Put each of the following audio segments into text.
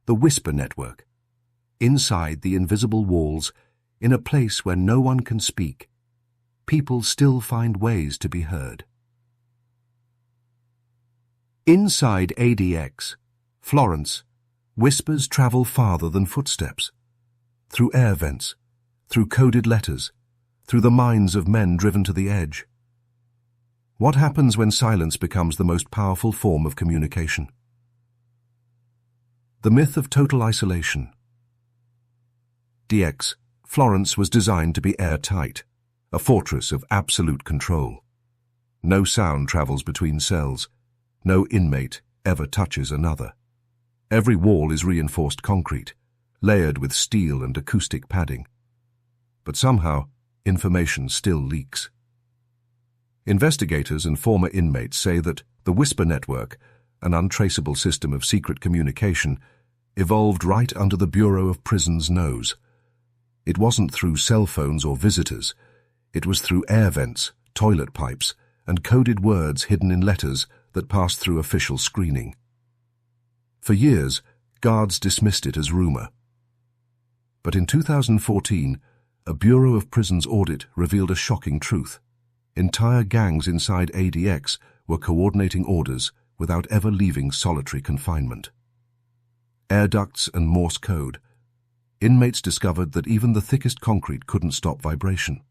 the Whisper Network. Inside the invisible walls, in a place where no one can speak, people still find ways to be heard. Inside ADX Florence, whispers travel farther than footsteps. Through air vents, through coded letters, through the minds of men driven to the edge. What happens when silence becomes the most powerful form of communication? The myth of total isolation. ADX Florence was designed to be airtight, a fortress of absolute control. No sound travels between cells. No inmate ever touches another. Every wall is reinforced concrete, layered with steel and acoustic padding. But somehow, information still leaks. Investigators and former inmates say that the Whisper Network, an untraceable system of secret communication, evolved right under the Bureau of Prisons' nose. It wasn't through cell phones or visitors. It was through air vents, toilet pipes, and coded words hidden in letters that passed through official screening. For years, guards dismissed it as rumor. But in 2014, a Bureau of Prisons audit revealed a shocking truth. Entire gangs inside ADX were coordinating orders without ever leaving solitary confinement. Air ducts and Morse code. Inmates discovered that even the thickest concrete couldn't stop vibration.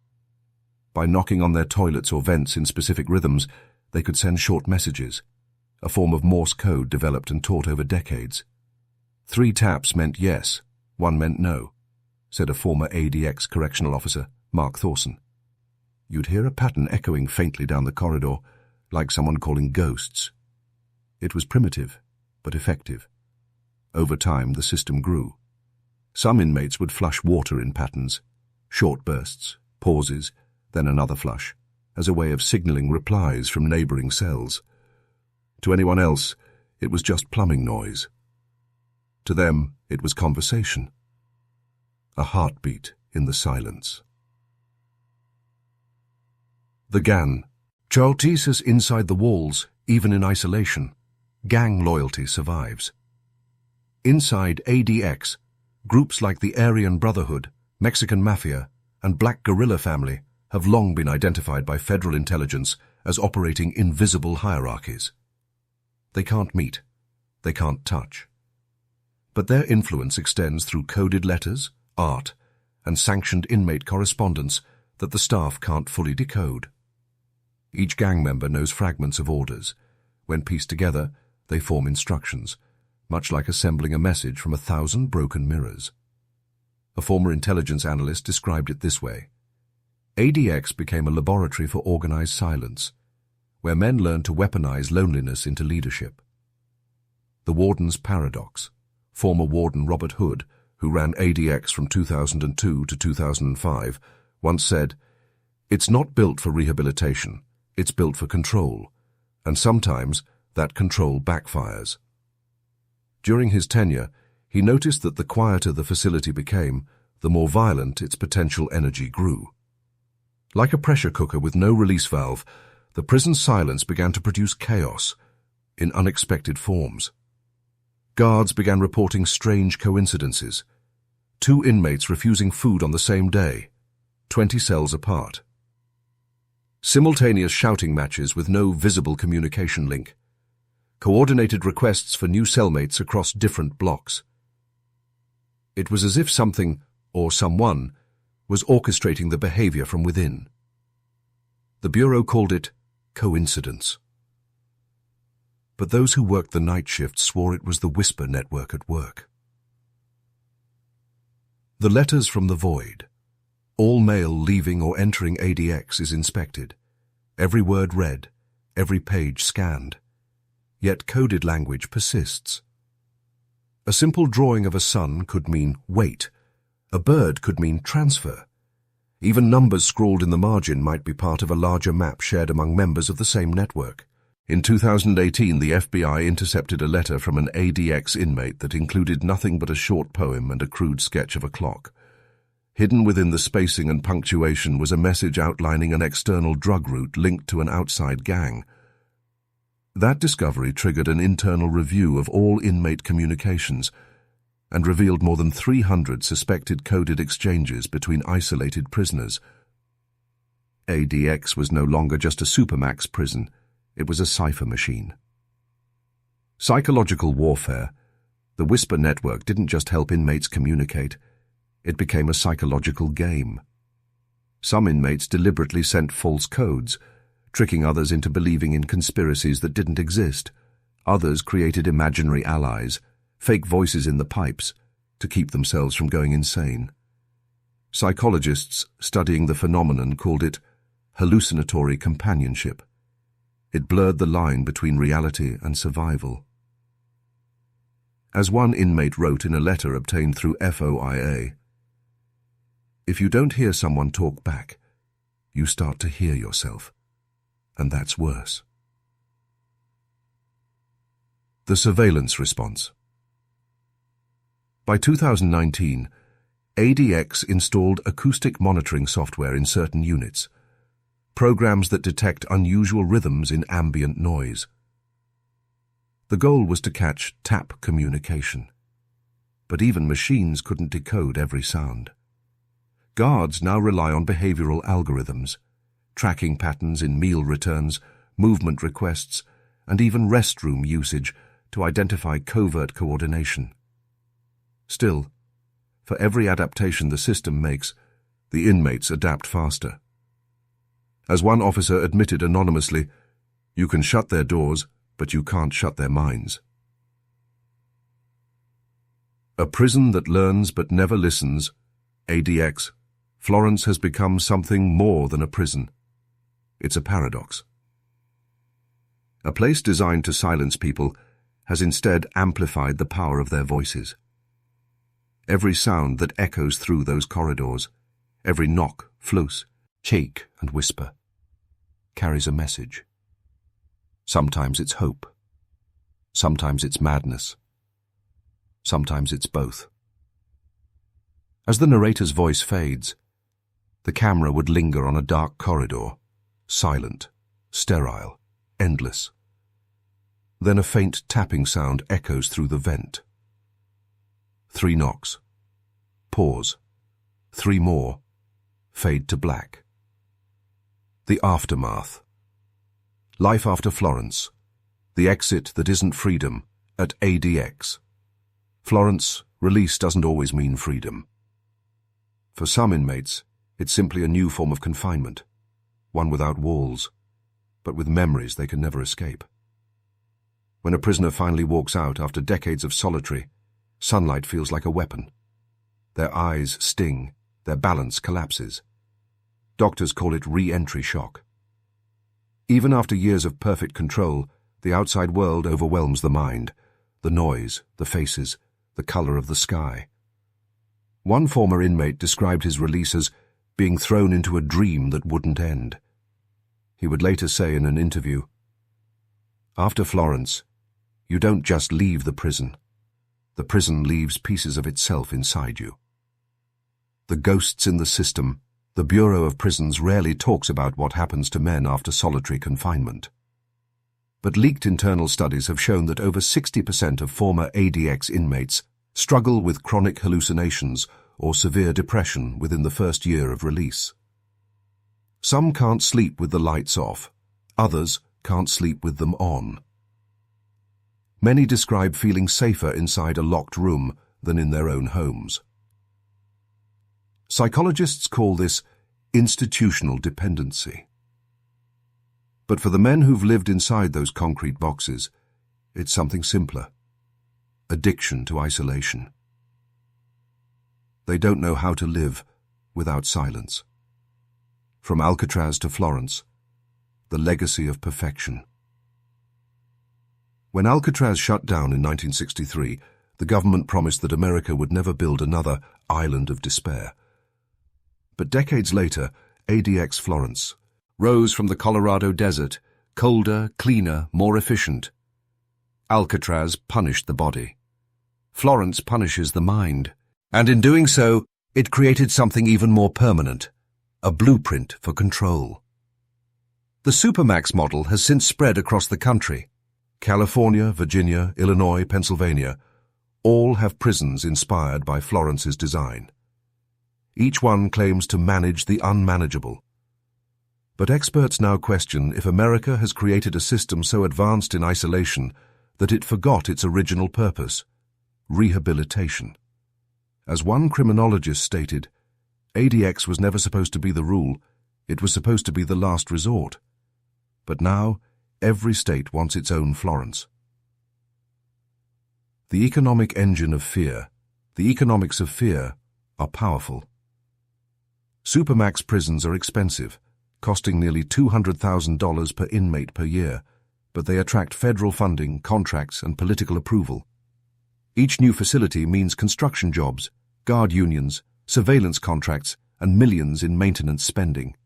By knocking on their toilets or vents in specific rhythms, they could send short messages, a form of Morse code developed and taught over decades. 3 taps meant yes, 1 meant no, said a former ADX correctional officer, Mark Thorson. You'd hear a pattern echoing faintly down the corridor, like someone calling ghosts. It was primitive, but effective. Over time, the system grew. Some inmates would flush water in patterns, short bursts, pauses, then another flush, as a way of signaling replies from neighboring cells. To anyone else, it was just plumbing noise. To them, it was conversation. A heartbeat in the silence. The GAN. Chaltisis inside the walls, even in isolation. Gang loyalty survives. Inside ADX, groups like the Aryan Brotherhood, Mexican Mafia, and Black Guerrilla Family have long been identified by federal intelligence as operating invisible hierarchies. They can't meet. They can't touch. But their influence extends through coded letters, art, and sanctioned inmate correspondence that the staff can't fully decode. Each gang member knows fragments of orders. When pieced together, they form instructions, much like assembling a message from 1,000 broken mirrors. A former intelligence analyst described it this way. ADX became a laboratory for organized silence, where men learned to weaponize loneliness into leadership. The Warden's paradox. Former Warden Robert Hood, who ran ADX from 2002 to 2005, once said, "It's not built for rehabilitation, it's built for control, and sometimes that control backfires." During his tenure, he noticed that the quieter the facility became, the more violent its potential energy grew. Like a pressure cooker with no release valve, the prison's silence began to produce chaos in unexpected forms. Guards began reporting strange coincidences. 2 inmates refusing food on the same day, 20 cells apart. Simultaneous shouting matches with no visible communication link. Coordinated requests for new cellmates across different blocks. It was as if something, or someone, was orchestrating the behavior from within. The Bureau called it coincidence. But those who worked the night shift swore it was the Whisper Network at work. The letters from the void. All mail leaving or entering ADX is inspected, every word read, every page scanned. Yet coded language persists. A simple drawing of a sun could mean wait. A bird could mean transfer. Even numbers scrawled in the margin might be part of a larger map shared among members of the same network. In 2018, the FBI intercepted a letter from an ADX inmate that included nothing but a short poem and a crude sketch of a clock. Hidden within the spacing and punctuation was a message outlining an external drug route linked to an outside gang. That discovery triggered an internal review of all inmate communications, and revealed more than 300 suspected coded exchanges between isolated prisoners. ADX was no longer just a supermax prison, it was a cipher machine. Psychological warfare. The Whisper network didn't just help inmates communicate, it became a psychological game. Some inmates deliberately sent false codes, tricking others into believing in conspiracies that didn't exist. Others created imaginary allies, fake voices in the pipes, to keep themselves from going insane. Psychologists studying the phenomenon called it hallucinatory companionship. It blurred the line between reality and survival. As one inmate wrote in a letter obtained through FOIA, "If you don't hear someone talk back, you start to hear yourself, and that's worse." The surveillance response. By 2019, ADX installed acoustic monitoring software in certain units, programs that detect unusual rhythms in ambient noise. The goal was to catch tap communication, but even machines couldn't decode every sound. Guards now rely on behavioral algorithms, tracking patterns in meal returns, movement requests, and even restroom usage to identify covert coordination. Still, for every adaptation the system makes, the inmates adapt faster. As one officer admitted anonymously, "You can shut their doors, but you can't shut their minds." A prison that learns but never listens, ADX, Florence has become something more than a prison. It's a paradox. A place designed to silence people has instead amplified the power of their voices. Every sound that echoes through those corridors, every knock, fluce, shake and whisper, carries a message. Sometimes it's hope. Sometimes it's madness. Sometimes it's both. As the narrator's voice fades, the camera would linger on a dark corridor, silent, sterile, endless. Then a faint tapping sound echoes through the vent. 3 knocks. Pause. 3 more. Fade to black. The aftermath. Life after Florence. The exit that isn't freedom at ADX. Florence, release doesn't always mean freedom. For some inmates, it's simply a new form of confinement, one without walls, but with memories they can never escape. When a prisoner finally walks out after decades of solitary, sunlight feels like a weapon. Their eyes sting, their balance collapses. Doctors call it re-entry shock. Even after years of perfect control, the outside world overwhelms the mind, the noise, the faces, the color of the sky. One former inmate described his release as being thrown into a dream that wouldn't end. He would later say in an interview, "After Florence, you don't just leave the prison leaves pieces of itself inside you." The ghosts in the system, the Bureau of Prisons rarely talks about what happens to men after solitary confinement. But leaked internal studies have shown that over 60% of former ADX inmates struggle with chronic hallucinations or severe depression within the first year of release. Some can't sleep with the lights off, others can't sleep with them on. Many describe feeling safer inside a locked room than in their own homes. Psychologists call this institutional dependency. But for the men who've lived inside those concrete boxes, it's something simpler: addiction to isolation. They don't know how to live without silence. From Alcatraz to Florence, the legacy of perfection. When Alcatraz shut down in 1963, the government promised that America would never build another island of despair. But decades later, ADX Florence rose from the Colorado desert, colder, cleaner, more efficient. Alcatraz punished the body. Florence punishes the mind. And in doing so, it created something even more permanent, a blueprint for control. The Supermax model has since spread across the country. California, Virginia, Illinois, Pennsylvania, All have prisons inspired by Florence's design. Each one claims to manage the unmanageable. But experts now question if America has created a system so advanced in isolation that it forgot its original purpose: rehabilitation. As one criminologist stated, ADX was never supposed to be the rule, it was supposed to be the last resort. But now, every state wants its own Florence. The economic engine of fear, the economics of fear, are powerful. Supermax prisons are expensive, costing nearly $200,000 per inmate per year, but they attract federal funding, contracts, and political approval. Each new facility means construction jobs, guard unions, surveillance contracts, and millions in maintenance spending.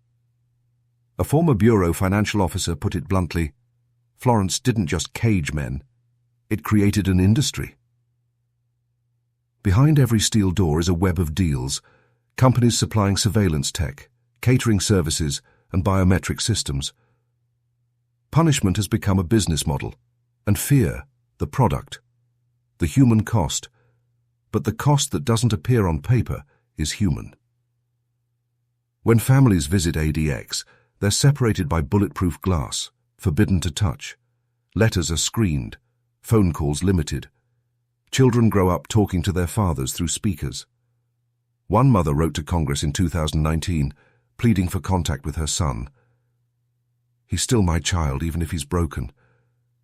A former bureau financial officer put it bluntly, Florence didn't just cage men, it created an industry. Behind every steel door is a web of deals, companies supplying surveillance tech, catering services, and biometric systems. Punishment has become a business model, and fear, the product, the human cost. But the cost that doesn't appear on paper is human. When families visit ADX, they're separated by bulletproof glass, forbidden to touch. Letters are screened, phone calls limited. Children grow up talking to their fathers through speakers. One mother wrote to Congress in 2019, pleading for contact with her son. He's still my child, even if he's broken.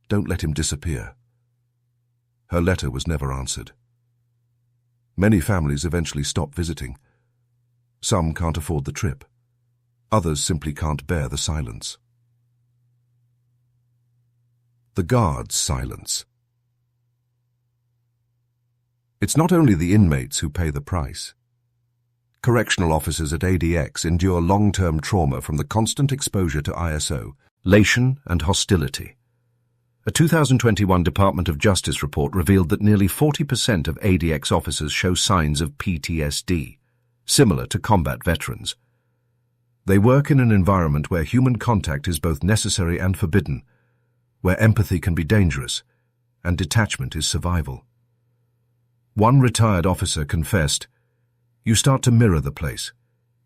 Don't let him disappear. Her letter was never answered. Many families eventually stop visiting. Some can't afford the trip. Others simply can't bear the silence. The guards' silence. It's not only the inmates who pay the price. Correctional officers at ADX endure long-term trauma from the constant exposure to isolation and hostility. A 2021 Department of Justice report revealed that nearly 40% of ADX officers show signs of PTSD, similar to combat veterans. They work in an environment where human contact is both necessary and forbidden, where empathy can be dangerous, and detachment is survival. One retired officer confessed, "You start to mirror the place.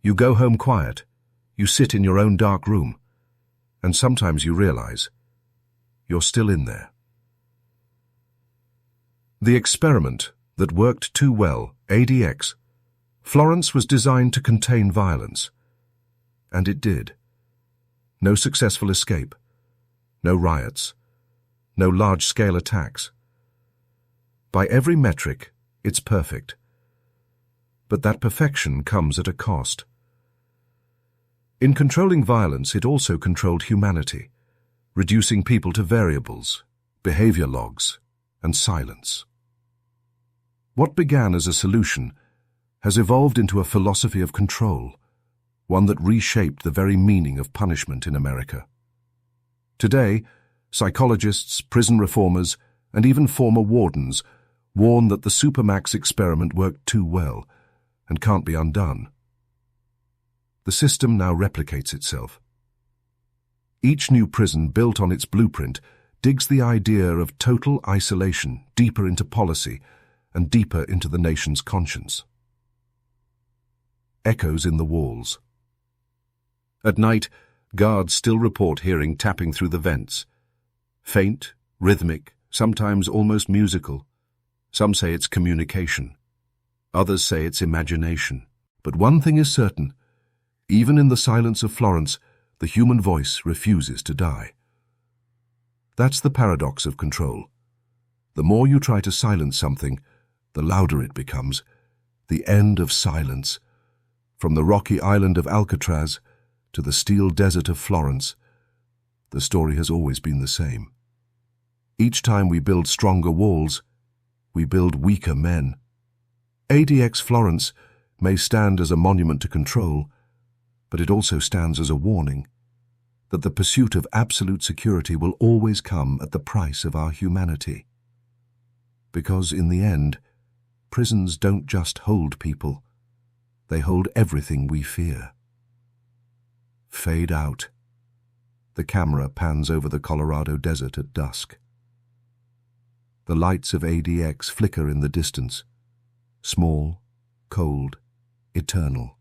You go home quiet. You sit in your own dark room. And sometimes you realize you're still in there." The experiment that worked too well, ADX, Florence was designed to contain violence. And it did. No successful escape. No riots. No large-scale attacks. By every metric, it's perfect. But that perfection comes at a cost. In controlling violence, it also controlled humanity, reducing people to variables, behavior logs, and silence. What began as a solution has evolved into a philosophy of control, one that reshaped the very meaning of punishment in America. Today, psychologists, prison reformers, and even former wardens warn that the Supermax experiment worked too well and can't be undone. The system now replicates itself. Each new prison built on its blueprint digs the idea of total isolation deeper into policy and deeper into the nation's conscience. Echoes in the walls. At night, guards still report hearing tapping through the vents. Faint, rhythmic, sometimes almost musical. Some say it's communication. Others say it's imagination. But one thing is certain. Even in the silence of Florence, the human voice refuses to die. That's the paradox of control. The more you try to silence something, the louder it becomes. The end of silence. From the rocky island of Alcatraz to the steel desert of Florence, the story has always been the same. Each time we build stronger walls, we build weaker men. ADX Florence may stand as a monument to control, but it also stands as a warning that the pursuit of absolute security will always come at the price of our humanity. Because in the end, prisons don't just hold people, they hold everything we fear. Fade out. The camera pans over the Colorado desert at dusk. The lights of ADX flicker in the distance. Small, cold, eternal.